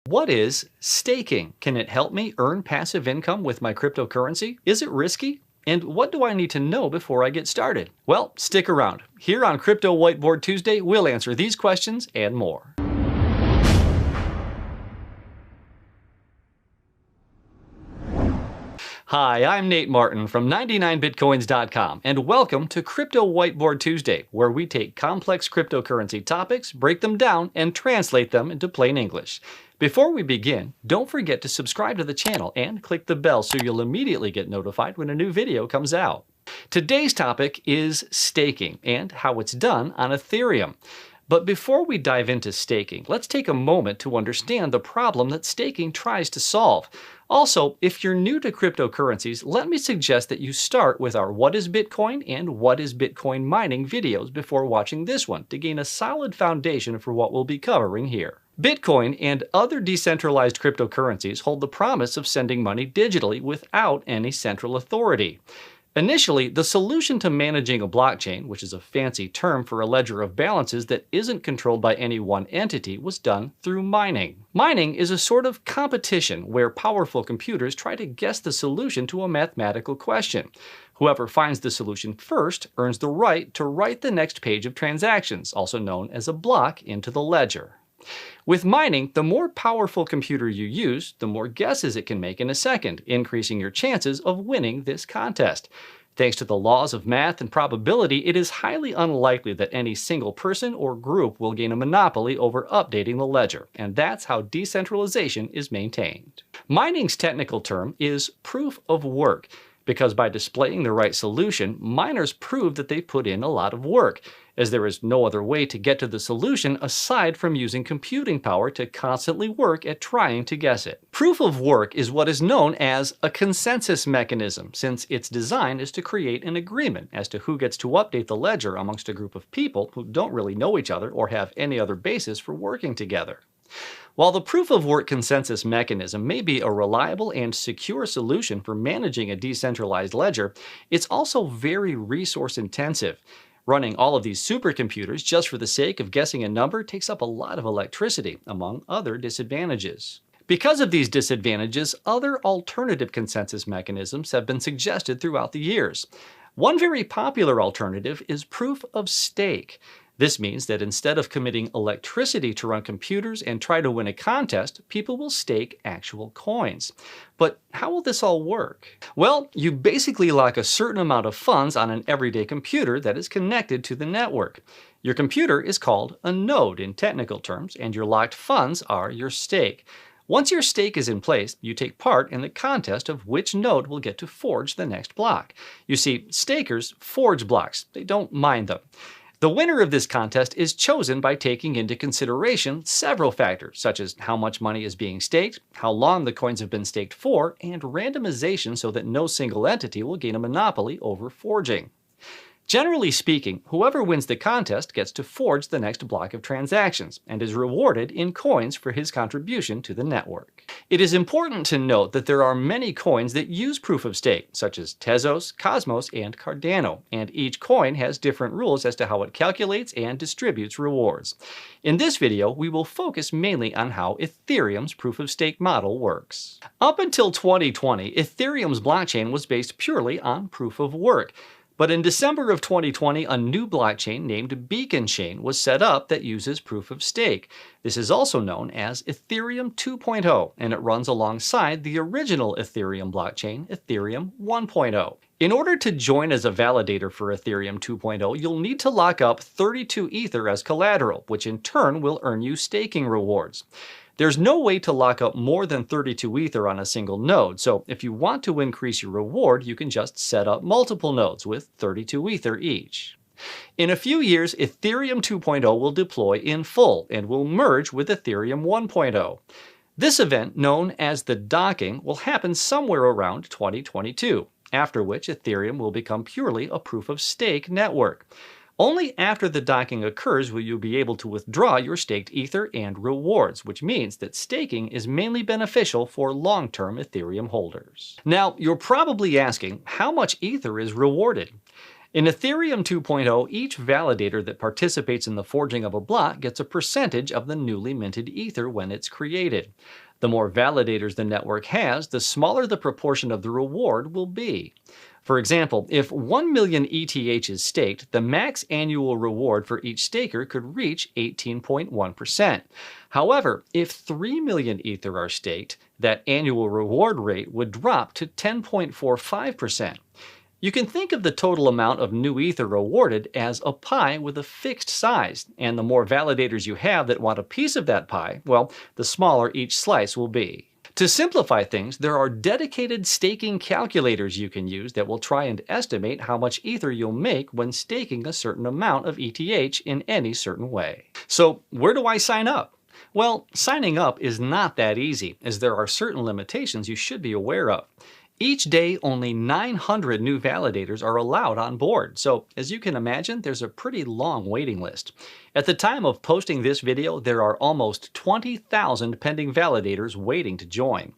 What is staking? Can it help me earn passive income with my cryptocurrency? Is it risky? And what do I need to know before I get started? Well, stick around. Here on Crypto Whiteboard Tuesday, we'll answer these questions and more. Hi, I'm Nate Martin from 99bitcoins.com, and welcome to Crypto Whiteboard Tuesday, where we take complex cryptocurrency topics, break them down, and translate them into plain English. Before we begin, don't forget to subscribe to the channel and click the bell so you'll immediately get notified when a new video comes out. Today's topic is staking and how it's done on Ethereum. But before we dive into staking, let's take a moment to understand the problem that staking tries to solve. Also, if you're new to cryptocurrencies, let me suggest that you start with our What is Bitcoin and What is Bitcoin Mining videos before watching this one to gain a solid foundation for what we'll be covering here. Bitcoin and other decentralized cryptocurrencies hold the promise of sending money digitally without any central authority. Initially, the solution to managing a blockchain, which is a fancy term for a ledger of balances that isn't controlled by any one entity, was done through mining. Mining is a sort of competition where powerful computers try to guess the solution to a mathematical question. Whoever finds the solution first earns the right to write the next page of transactions, also known as a block, into the ledger. With mining, the more powerful computer you use, the more guesses it can make in a second, increasing your chances of winning this contest. Thanks to the laws of math and probability, it is highly unlikely that any single person or group will gain a monopoly over updating the ledger, and that's how decentralization is maintained. Mining's technical term is proof of work, because by displaying the right solution, miners prove that they put in a lot of work, as there is no other way to get to the solution aside from using computing power to constantly work at trying to guess it. Proof of work is what is known as a consensus mechanism, since its design is to create an agreement as to who gets to update the ledger amongst a group of people who don't really know each other or have any other basis for working together. While the proof-of-work consensus mechanism may be a reliable and secure solution for managing a decentralized ledger, it's also very resource-intensive. Running all of these supercomputers just for the sake of guessing a number takes up a lot of electricity, among other disadvantages. Because of these disadvantages, other alternative consensus mechanisms have been suggested throughout the years. One very popular alternative is proof of stake. This means that instead of committing electricity to run computers and try to win a contest, people will stake actual coins. But how will this all work? Well, you basically lock a certain amount of funds on an everyday computer that is connected to the network. Your computer is called a node in technical terms, and your locked funds are your stake. Once your stake is in place, you take part in the contest of which node will get to forge the next block. You see, stakers forge blocks. They don't mine them. The winner of this contest is chosen by taking into consideration several factors, such as how much money is being staked, how long the coins have been staked for, and randomization so that no single entity will gain a monopoly over forging. Generally speaking, whoever wins the contest gets to forge the next block of transactions and is rewarded in coins for his contribution to the network. It is important to note that there are many coins that use proof of stake, such as Tezos, Cosmos, and Cardano, and each coin has different rules as to how it calculates and distributes rewards. In this video, we will focus mainly on how Ethereum's proof of stake model works. Up until 2020, Ethereum's blockchain was based purely on proof of work. But in December of 2020, a new blockchain named Beacon Chain was set up that uses proof of stake. This is also known as Ethereum 2.0, and it runs alongside the original Ethereum blockchain, Ethereum 1.0. In order to join as a validator for Ethereum 2.0, you'll need to lock up 32 Ether as collateral, which in turn will earn you staking rewards. There's no way to lock up more than 32 Ether on a single node, so if you want to increase your reward, you can just set up multiple nodes with 32 Ether each. In a few years, Ethereum 2.0 will deploy in full and will merge with Ethereum 1.0. This event, known as the docking, will happen somewhere around 2022, after which Ethereum will become purely a proof-of-stake network. Only after the docking occurs will you be able to withdraw your staked Ether and rewards, which means that staking is mainly beneficial for long-term Ethereum holders. Now, you're probably asking, how much Ether is rewarded? In Ethereum 2.0, each validator that participates in the forging of a block gets a percentage of the newly minted Ether when it's created. The more validators the network has, the smaller the proportion of the reward will be. For example, if 1 million ETH is staked, the max annual reward for each staker could reach 18.1%. However, if 3 million Ether are staked, that annual reward rate would drop to 10.45%. You can think of the total amount of new Ether rewarded as a pie with a fixed size, and the more validators you have that want a piece of that pie, well, the smaller each slice will be. To simplify things, there are dedicated staking calculators you can use that will try and estimate how much Ether you'll make when staking a certain amount of ETH in any certain way. So, where do I sign up? Well, signing up is not that easy, as there are certain limitations you should be aware of. Each day, only 900 new validators are allowed on board, so as you can imagine, there's a pretty long waiting list. At the time of posting this video, there are almost 20,000 pending validators waiting to join.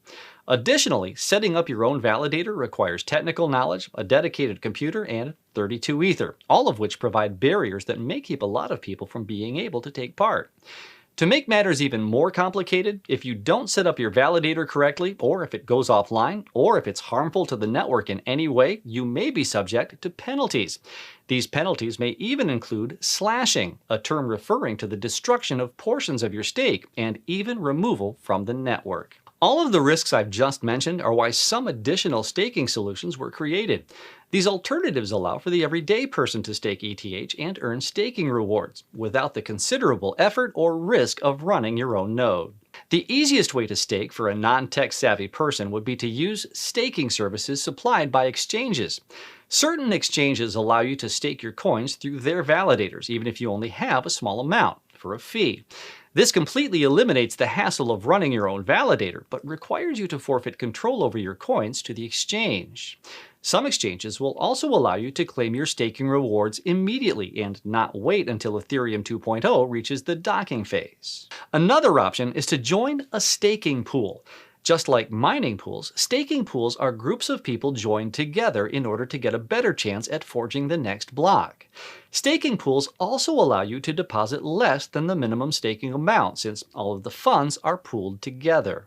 Additionally, setting up your own validator requires technical knowledge, a dedicated computer, and 32 Ether, all of which provide barriers that may keep a lot of people from being able to take part. To make matters even more complicated, if you don't set up your validator correctly, or if it goes offline, or if it's harmful to the network in any way, you may be subject to penalties. These penalties may even include slashing, a term referring to the destruction of portions of your stake, and even removal from the network. All of the risks I've just mentioned are why some additional staking solutions were created. These alternatives allow for the everyday person to stake ETH and earn staking rewards, without the considerable effort or risk of running your own node. The easiest way to stake for a non-tech savvy person would be to use staking services supplied by exchanges. Certain exchanges allow you to stake your coins through their validators, even if you only have a small amount, for a fee. This completely eliminates the hassle of running your own validator, but requires you to forfeit control over your coins to the exchange. Some exchanges will also allow you to claim your staking rewards immediately and not wait until Ethereum 2.0 reaches the docking phase. Another option is to join a staking pool. Just like mining pools, staking pools are groups of people joined together in order to get a better chance at forging the next block. Staking pools also allow you to deposit less than the minimum staking amount, since all of the funds are pooled together.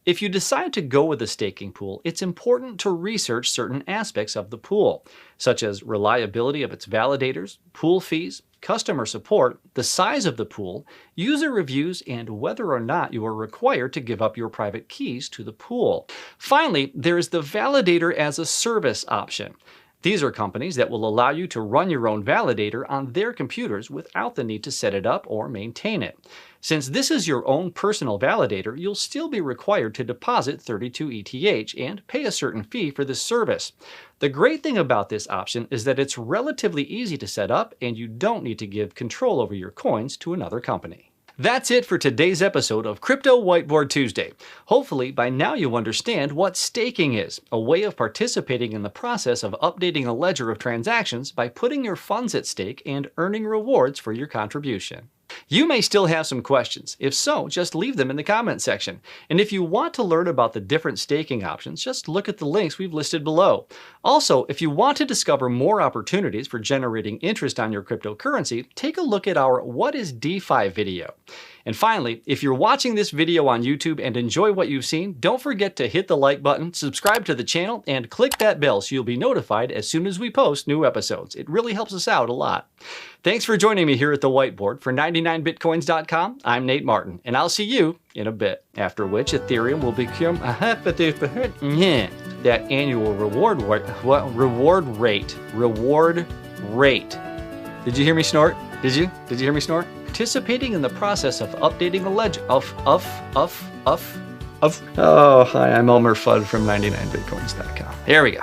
If you decide to go with a staking pool, it's important to research certain aspects of the pool, such as reliability of its validators, pool fees, customer support, the size of the pool, user reviews, and whether or not you are required to give up your private keys to the pool. Finally, there is the Validator as a Service option. These are companies that will allow you to run your own validator on their computers without the need to set it up or maintain it. Since this is your own personal validator, you'll still be required to deposit 32 ETH and pay a certain fee for this service. The great thing about this option is that it's relatively easy to set up and you don't need to give control over your coins to another company. That's it for today's episode of Crypto Whiteboard Tuesday. Hopefully, by now you understand what staking is, a way of participating in the process of updating a ledger of transactions by putting your funds at stake and earning rewards for your contribution. You may still have some questions. If so, just leave them in the comment section. And if you want to learn about the different staking options, just look at the links we've listed below. Also, if you want to discover more opportunities for generating interest on your cryptocurrency, take a look at our What is DeFi video. And finally, if you're watching this video on YouTube and enjoy what you've seen, don't forget to hit the like button, subscribe to the channel, and click that bell so you'll be notified as soon as we post new episodes. It really helps us out a lot. Thanks for joining me here at the whiteboard. For 99bitcoins.com, I'm Nate Martin, and I'll see you in a bit. After which, Ethereum will become that annual reward rate. Did you hear me snort? Did you hear me snort? Participating in the process of updating a ledger of. Oh, hi, I'm Elmer Fudd from 99bitcoins.com. Here we go.